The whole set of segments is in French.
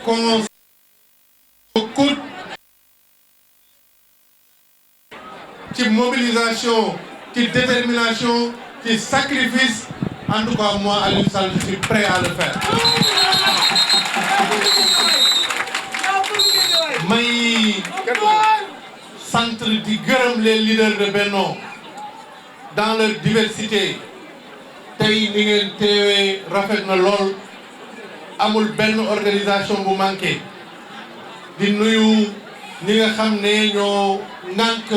qu'on coûte ci mobilisation, ci détermination, ci sacrifice. En tout cas, moi, Aliou Sall, je suis prêt à le faire. may sant di gërëm les leaders de Benno dans leur diversité tey ni ngeen teewee rafet na lool amul benn organisation bu manqué di nuyu ñi nga xam ne ñoo ŋànk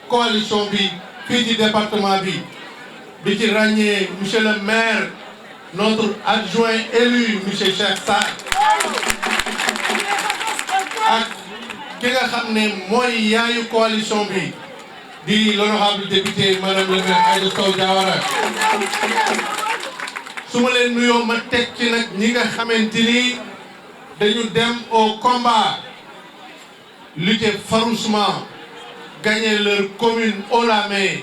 coalition bi fii ci département bi di ci ràññee monsieur le maire notre adjoint élu monsieur Cheikh Sarr ak ki nga xam ne mooy yaayu coalition bi di l'honorable député madame le maire Aïda Sow Diawara su ma leen nuyoo ma teg ci nag ñi nga xamante ni dañu dem au combat lutter farouchement gagner leur commune haut la main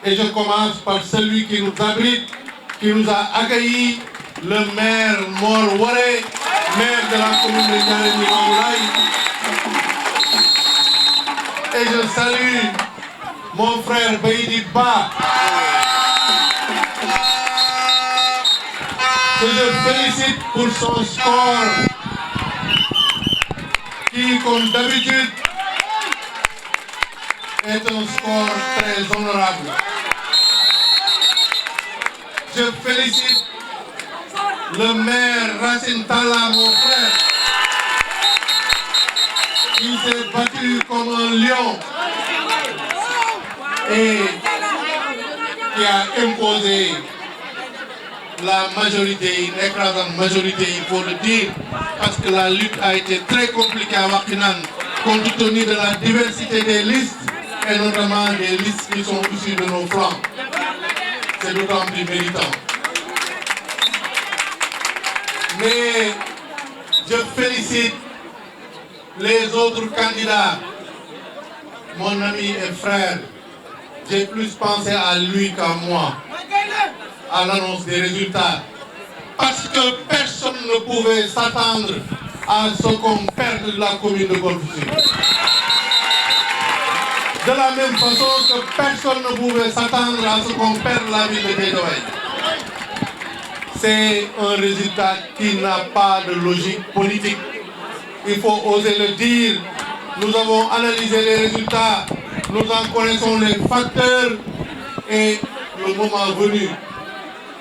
et je commence par celui qui nous abrite qui nous a accueillis le maire Mor Waré maire de la commune de Niaréni Limamoulaye. Et je salue mon frère Baydi Ba, que je félicite pour son score, qui, comme d'habitude, est un score très honorable. Je félicite le maire Racine Talla, mon frère, qui s'est battu comme un lion et qui a imposé la majorité, une écrasante majorité, il faut le dire, parce que la lutte a été très compliquée à Wakhinane, compte tenu de la diversité des listes, et notamment des listes qui sont issues de nos flancs. C'est d'autant plus méritant. Mais je félicite les autres candidats, mon ami et frère. J'ai plus pensé à lui qu'à moi, à l'annonce des résultats. Parce que personne ne pouvait s'attendre à ce qu'on perde la commune de Golf Sud. De la même façon que personne ne pouvait s'attendre à ce qu'on perde la ville de Guédiawaye. C'est un résultat qui n'a pas de logique politique. Il faut oser le dire. Nous avons analysé les résultats, nous en connaissons les facteurs et le moment venu,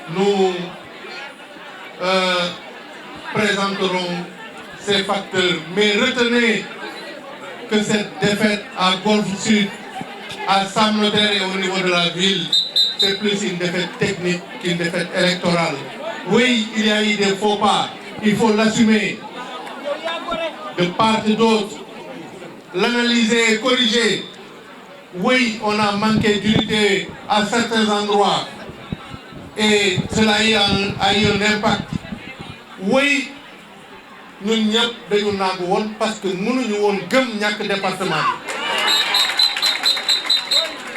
nous présenterons ces facteurs. Mais retenez que cette défaite à Golf Sud, à Sam Notaire et au niveau de la ville, c'est plus une défaite technique qu'une défaite électorale. Oui, il y a eu des faux pas, il faut l'assumer de part et d'autre, l'analyser et corriger. Oui, on a manqué d'unité à certains endroits et cela a eu un impact. Oui, nous ñëpp dañu nangu woon parce que mënuñu woon gëm ñàkk département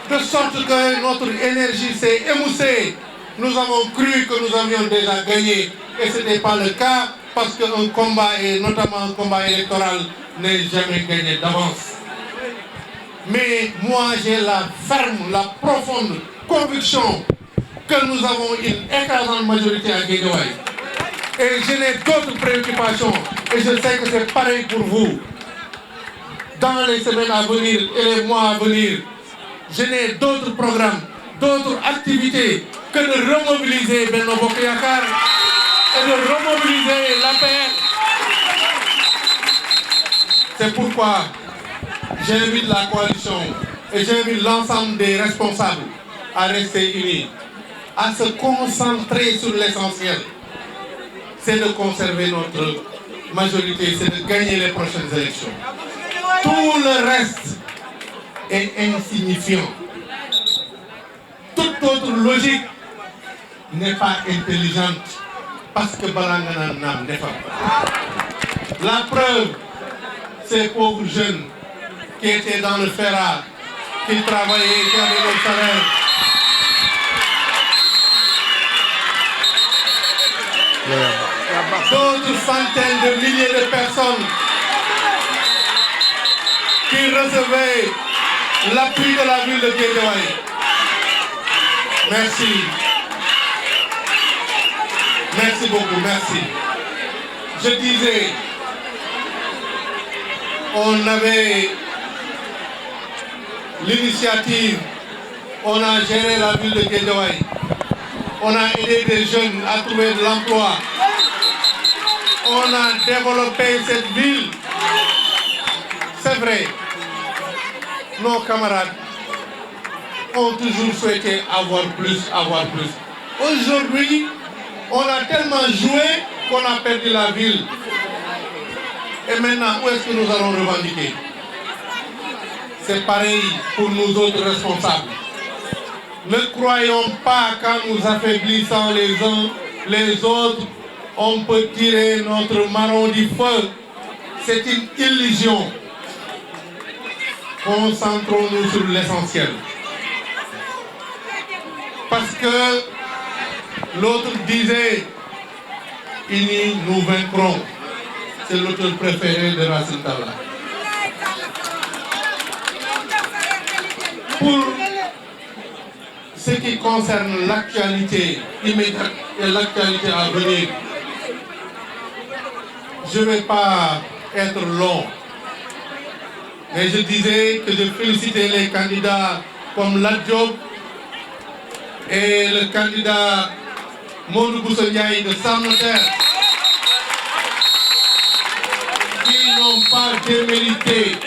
bi. De sorte que notre énergie s'est émoussée. Nous avons cru que nous avions déjà gagné et ce n'était pas le cas parce qu'un combat, et notamment un combat électoral, n'est jamais gagné d'avance. Mais moi, j'ai la ferme, la profonde conviction que nous avons une écrasante majorité à Guédiawaye. Et je n'ai d'autres préoccupations, et je sais que c'est pareil pour vous. Dans les semaines à venir et les mois à venir, je n'ai d'autres programmes, d'autres activités que de remobiliser Benno Bokk Yakaar et de remobiliser l'APR. C'est pourquoi j'invite la coalition et j'invite l'ensemble des responsables à rester unis, à se concentrer sur l'essentiel. C'est de conserver notre majorité, c'est de gagner les prochaines élections. Tout le reste est insignifiant. Toute autre logique n'est pas intelligente parce que Balangana n'am n'est pas. La preuve, ces pauvres jeunes qui étaient dans le FERA, qui travaillaient, qui avaient leur salaire. d'autres centaines de milliers de personnes qui recevaient l'appui de la ville de Guédiawaye. Merci. Merci beaucoup, merci. Je disais, on avait l'initiative, on a géré la ville de Guédiawaye, on a aidé des jeunes à trouver de l'emploi, on a développé cette ville. C'est vrai, nos camarades ont toujours souhaité avoir plus, avoir plus. Aujourd'hui, on a tellement joué qu'on a perdu la ville. Et maintenant, où est-ce que nous allons revendiquer? C'est pareil pour nous autres responsables. Ne croyons pas qu'en nous affaiblissant les uns les autres, on peut tirer notre marron du feu. C'est une illusion. Concentrons-nous sur l'essentiel. Parce que l'autre disait, unis nous vaincrons. C'est l'auteur préféré de Racine Talla. Pour ce qui concerne l'actualité immédiate et l'actualité à venir, je ne vais pas être long. Mais je disais que je félicitais les candidats comme Lat Diop et le candidat Modou Bousso Ndiaye de Sam Notaire, qui n'ont pas démérité.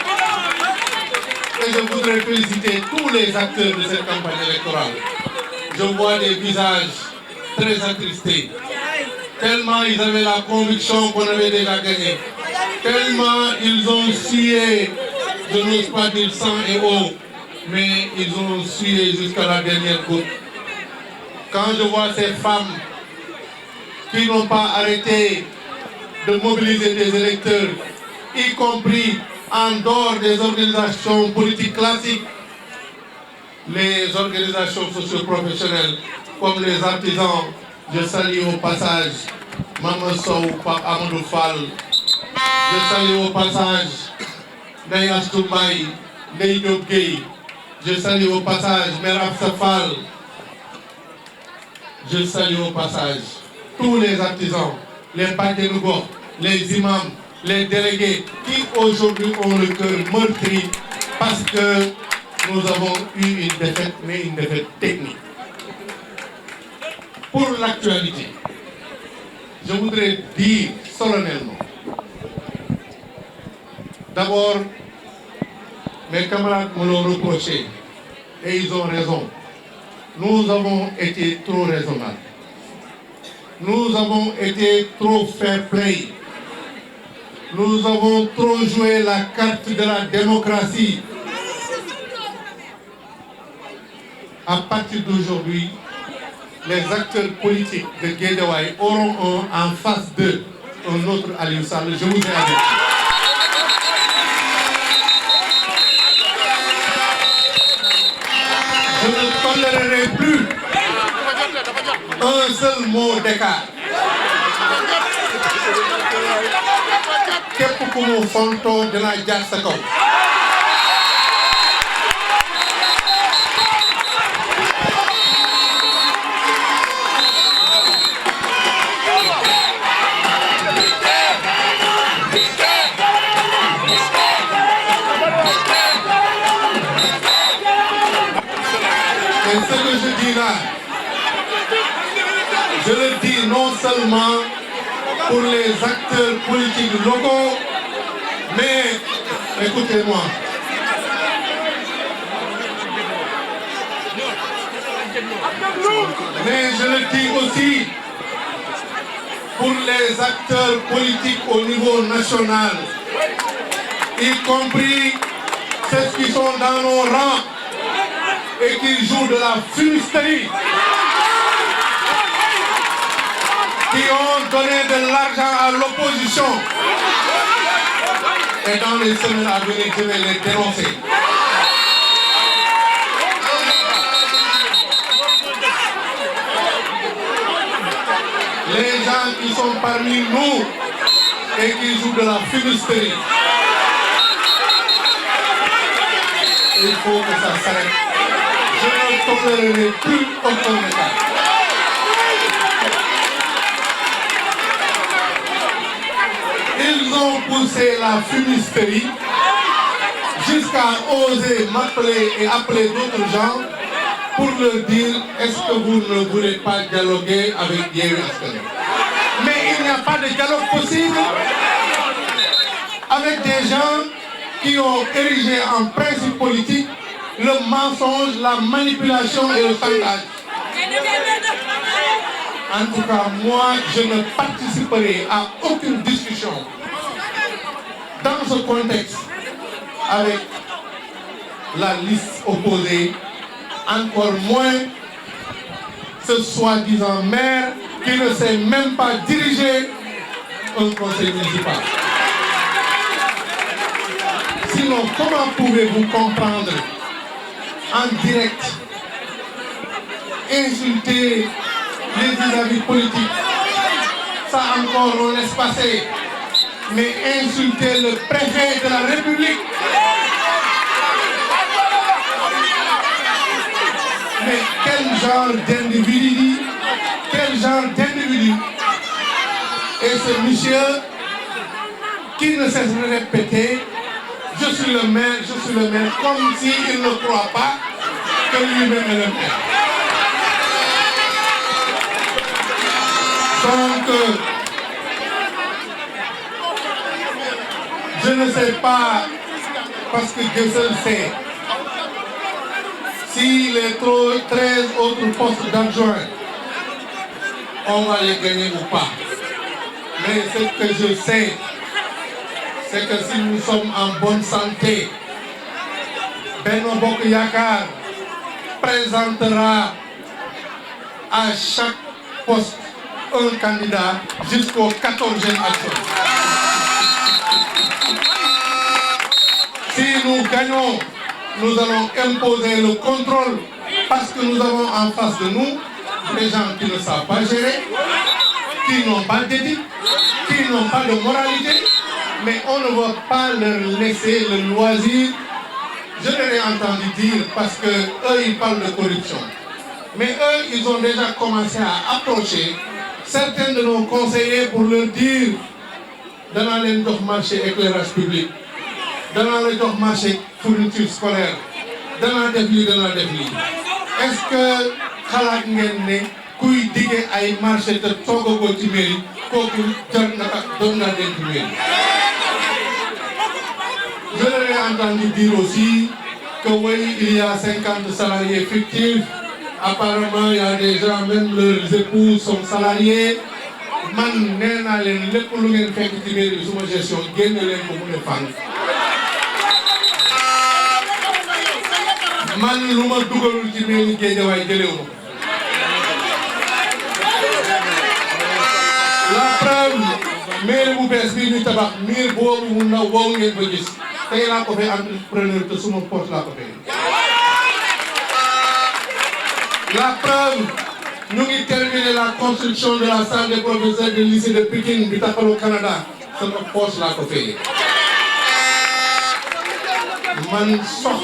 Et je voudrais féliciter tous les acteurs de cette campagne électorale. Je vois des visages très attristés. Tellement ils avaient la conviction qu'on avait déjà gagné. Tellement ils ont sué, je n'ose pas dire sang et eau, mais ils ont sué jusqu'à la dernière goutte. Quand je vois ces femmes qui n'ont pas arrêté de mobiliser des électeurs, y compris en dehors des organisations politiques classiques, les organisations socio-professionnelles comme les artisans, je salue au passage Maman Sow, Pape Amadou Fall, je salue au passage Ndeye Astou Mbaye, Ndeye Diop Gueye, je salue au passage Mère Absa Fall, je salue au passage tous les artisans, les Baténougos, les imams, les délégués qui aujourd'hui ont le cœur meurtri parce que nous avons eu une défaite, mais une défaite technique. Pour l'actualité, je voudrais dire solennellement, d'abord, mes camarades me l'ont reproché et ils ont raison. Nous avons été trop raisonnables. Nous avons été trop fair play. Nous avons trop joué la carte de la démocratie. À partir d'aujourd'hui, les acteurs politiques de Guédiawaye auront en face d'eux un autre Aliou Sall. Je vous ai averti. Je ne tolérerai plus un seul mot d'écart. Képp ku mu fontoo dinaa jaar sa kaw. Et ce que je dis là, je le dis non seulement pour les acteurs politiques locaux, mais écoutez-moi. Mais je le dis aussi pour les acteurs politiques au niveau national, y compris ceux qui sont dans nos rangs et qui jouent de la fumisterie, qui ont donné de l'argent à l'opposition. Et dans les semaines à venir, je vais les dénoncer. Les gens qui sont parmi parmi nous et qui joue de la fumisterie. Il faut que ça s'arrête. Je ne tolérerai plus aucun état. Ils ont poussé la fumisterie jusqu'à oser m'appeler et appeler d'autres gens pour leur dire est-ce que vous ne voulez pas dialoguer avec Yewwi Askan Wi. Mais il n'y a pas de dialogue possible avec des gens qui ont érigé en principe politique le mensonge, la manipulation et le chantage. En tout cas, moi, je ne participerai à aucune discussion dans ce contexte avec la liste opposée, encore moins ce soi-disant maire qui ne sait même pas diriger un conseil municipal. Sinon, comment pouvez-vous comprendre en direct, insulter les vis-à-vis politiques? Ça encore on laisse passer. Mais insulter le préfet de la République, mais quel genre d'individu, et ce monsieur qui ne cesse de répéter je suis le maire, comme s'il ne croit pas que lui-même est le maire. Donc, je ne sais pas, parce que Dieu seul sait, si les 13 autres postes d'adjoint, on va les gagner ou pas. Mais ce que je sais, c'est que si nous sommes en bonne santé, Benno Bokk Yakaar présentera à chaque poste un candidat jusqu'au 14e adjoint. Si nous gagnons, nous allons imposer le contrôle parce que nous avons en face de nous des gens qui ne savent pas gérer, qui n'ont pas d'éthique, qui n'ont pas de moralité, mais on ne va pas leur laisser le loisir. Je l'ai entendu dire parce que eux ils parlent de corruption. Mais eux, ils ont déjà commencé à approcher certains de nos conseillers pour leur dire danaa leen jox marché éclairage public, danaa la jox marché fourniture scolaire, danaa def lii. Est-ce que xalaat ngeen ne kuy dige ay marché te toogagoo ci mairie kooku jar na doon naa dem ci mairie? Je l'ai entendu dire aussi que oui, il y a 50 salariés fictifs. Apparemment, il y a des gens, même leurs épouses sont salariés. Man, nee naa leen lépp lu ngeen fekk ci mairie bi suma gestion génne leen ko mu ne fànn. Man lu ma dugalul ci mairie Guédiawaye jëlewu ma. La preuve, mairie bu bees bii ñu tabax miir boobu mu ndaw boobu ngeen ba gis tey laa ko fay entrepreneur te suma poche laa ko fay. La preuve, nous avons terminé la construction de la salle des professeurs du lycée de Pékin, du Tapal au Canada. C'est notre poste là qu'on fait. Man sort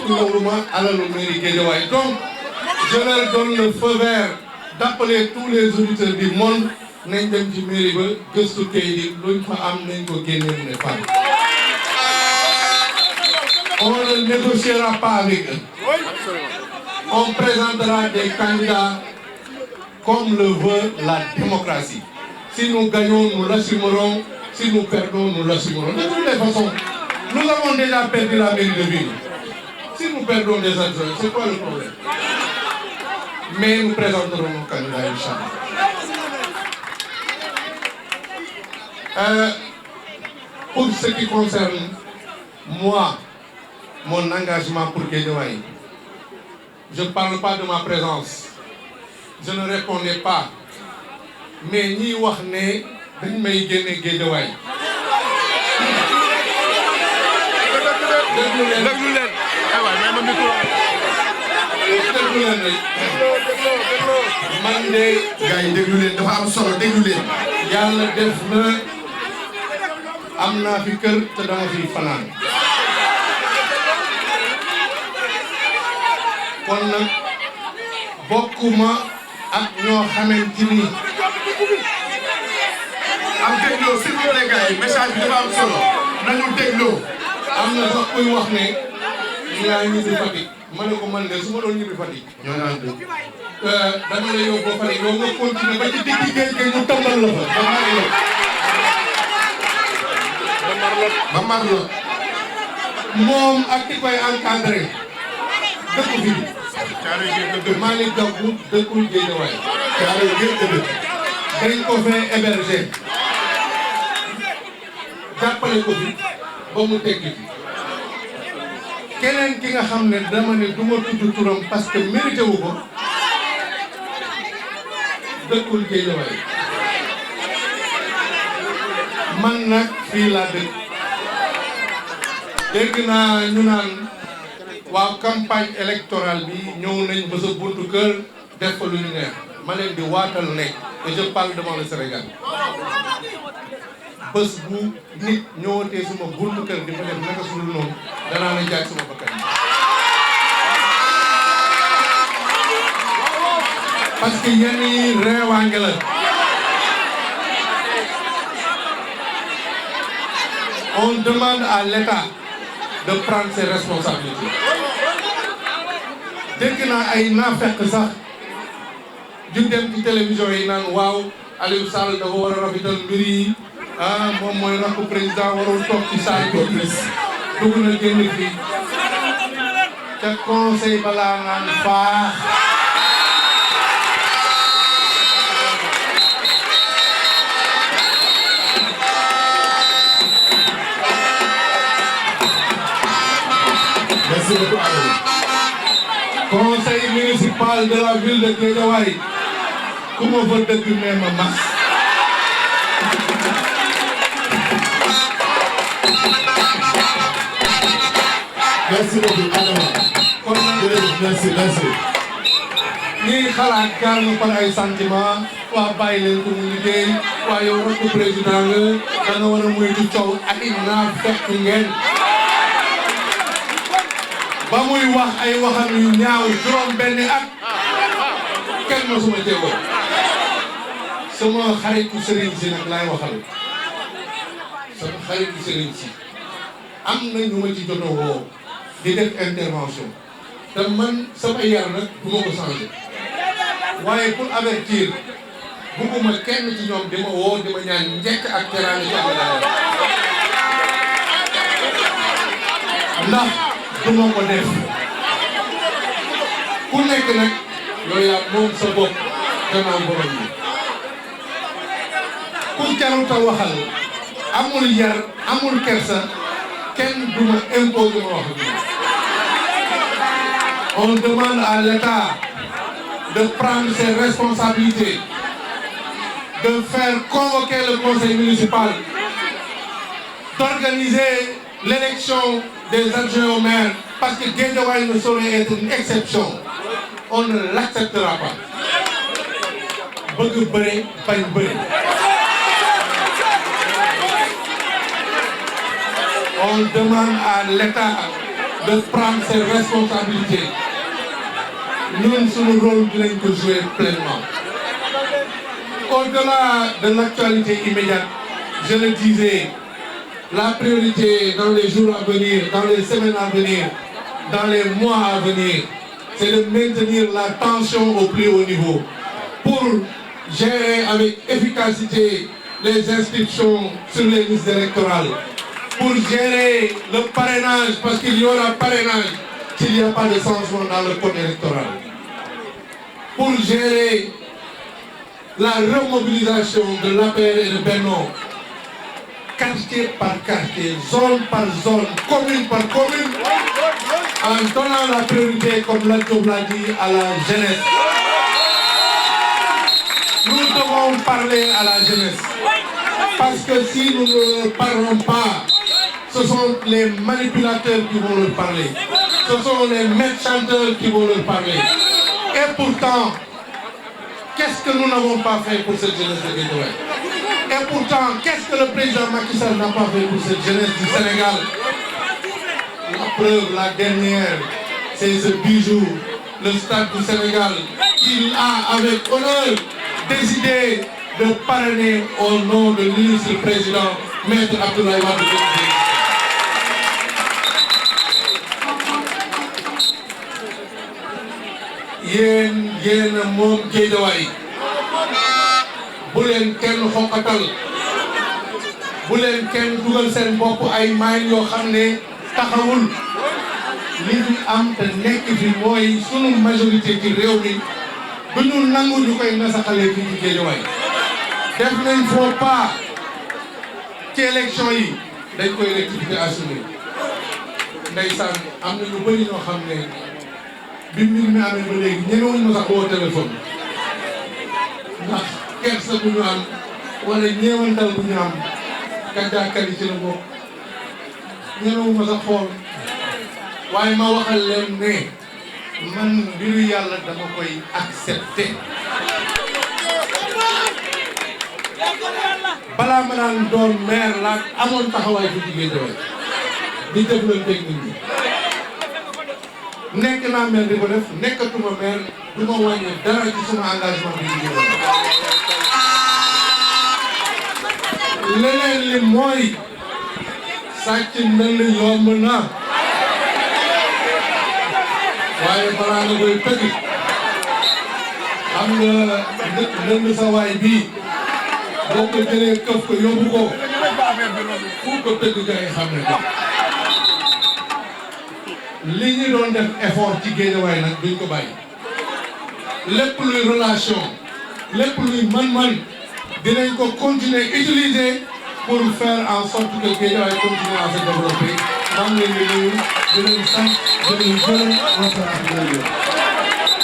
à la mairie Guédiawaye. Donc, je leur donne le feu vert d'appeler tous les auditeurs du monde. Nañ dem ci mairie ba gëstu kay di luñ fa am nañ ko génne mu ne fan. On ne négociera pas avec eux. On présentera des candidats comme le veut la démocratie. Si nous gagnons, nous l'assumerons. Si nous perdons, nous l'assumerons. De toutes les façons, nous avons déjà perdu la mairie de ville. Si nous perdons des adjoints, c'est quoi le problème? Mais nous présenterons nos candidats, Inch'Allah. Pour ce qui concerne moi, mon engagement pour Guédiawaye, je ne parle pas de ma présence. Je ne répondais pas. Mais ni wax ne dañ may génne Guédiawaye. déglu leen. aywa may ma micro. déglu leen rek. man de. gars yi déglu leen dafa am solo déglu leen. yàlla def na am naa fi kër te dama fi fanaan kon nag bokkuma ak ñoo xamante ni am dégloo s'il vous plaît gars yi message bi dafa am solo nañu dégloo. am na sax kuy wax ne yaa ñibbi Fatick ma ne ko man de su ma doon ñibbi Fatick ñoo naan dëgg. dama la yóbbu ba Fatick yow nga continuer ba ci digg géej gi ñu tàmbal la fa ba mar la. moom ak ki koy encadré dëkk bi Caaroy géej la dëkk. Malick Gakou dëkkul Guédiawaye Caaroy géej la dëkk. dañ ko fee héberger jàppale ko fi ba mu tekki fi keneen ki nga xam ne dama ne du ma tudd turam parce que mérité wu ko dëkkul Guédiawaye man nag fii laa dëkk dégg naa ñu naan waa campagne électorale bi ñëw nañ ba sa buntu kër def fa lu ñu neex ma leen di waatal ne et je parle devant le Sénégal bés bu nit ñëwatee suma buntu kër di fa def naka su dul noonu danaa la jaay suma bakkan parce que yenn yi reewaange la on demande à l'État de prendre ses responsabilités dégg naa ay naafeq sax ju dem ci télévision yi naan waaw Aliou Sall dafa war a rafetal mbir yi moom mooy rakku président warul toog ci salle bi dugg na génn fii te conseil balaa naan faax Merci beaucoup Aliou. Conseil municipal de la ville de Guédiawaye ku ma fa dëgg nee ma mas Merci beaucoup Adama. kon nag Merci. ñiy xalaat gaal nga par ay sentiment waa bàyyi leen ko mu liggéey waa yow rakku président nga da nga war a moytu coow ak i naa fekk ngeen ba muy wax ay waxam yu ñaaw juróom benni at kenn ma suma jéego sama xaritu sëriñ si nag laay waxal sama xaritu sëriñ si am na ñu ma ci jotoo woo di def intervention te man sama yar nag du ma ko changé waaye pour avertir bugguma kenn ci ñoom di ma woo di ma ñaan njëkk ak teraanga ci am ndax du ma ko def ku nekk nag yow yaa moom sa bopp gannaaw borom bi ku jaruta waxal amul yar amul kersa kenn du ma imposé ma wax on demande à l'État de prendre ses responsabilités de faire convoquer le conseil municipal d'organiser l'élection des adjoints au maire parce que Guédiawaye ne saurait être une exception on ne l'acceptera pas bëgg bëre bañ bëre on demande à l'État de prendre ses responsabilités ñun suñu rôle dinañ ko jouer pleinement au-delà de l'actualité immédiate je le disais la priorité dans les jours à venir dans les semaines à venir dans les mois à venir c'est de maintenir la tension au plus haut niveau pour gérer avec efficacité les inscriptions sur les listes électorales pour gérer le parrainage parce qu'il y aura parrainage s'il n'y a pas de changement dans le code électoral pour gérer la remobilisation de l'APR et de Benno quartier par quartier, zone par zone, commune par commune en donnant la priorité comme l'a dit à la jeunesse. Nous devons parler à la jeunesse parce que si nous ne parlons pas ce sont les manipulateurs qui vont leur parler. Ce sont les maîtres chanteurs qui vont leur parler. Et pourtant, qu'est-ce que nous n'avons pas fait pour cette jeunesse de Guédiawaye? Et pourtant, qu'est-ce que le président Macky Sall n'a pas fait pour cette jeunesse du Sénégal? La preuve, la dernière, c'est ce bijou, le Stade du Sénégal, qu'il a avec honneur décidé de parrainer au nom de l'illustre président Maître Abdoulaye Wade. yéen moom Guédiawaye bu leen kenn xoqatal bu leen kenn dugal seen bopp ay maay yoo xam ne taxawul li fi am te nekk fi mooy sunu majorité ci réew mi du ñu nangu ñu koy nasaxalee fii ci Guédiawaye def nañ faux pas ci élection yi dañ koy rectifier assumer ndeysaan am na ñu bëri ñoo xam ne bi mbir mi amee ba léegi ñemewuñ ma sax woo téléphone ndax kersa bu ñu am wala ñeewantal bu ñu am kàddaakar yi ci la bokk ñemewu ma sax xool waaye ma waxal leen ne man mbiru yàlla dama koy accepter balaa ma naan doon maire laa amoon taxawaay fi ci Guédiawaye di jëflanteeg nit ñi nekk naa maire di ko def nekkatuma maire du ma wàññi dara ci suma engagement bi ci Guédiawaye leneen li mooy sàcc ndënd yomb na waaye balaa nga koy tëgg xam nga ndënd sa waay bii boo ko jëlee këf ko yóbbu ko fu ko tëgg gars yi xam ne ko li ñu doon def effort ci Guédiawaye nag duñ ko bàyyi lépp luy relation lépp luy man-man dinañ ko continuer utiliser pour faire en sorte que Guédiawaye continue à se développer. maa ngi leen di nuyu di leen sant di leen gërëm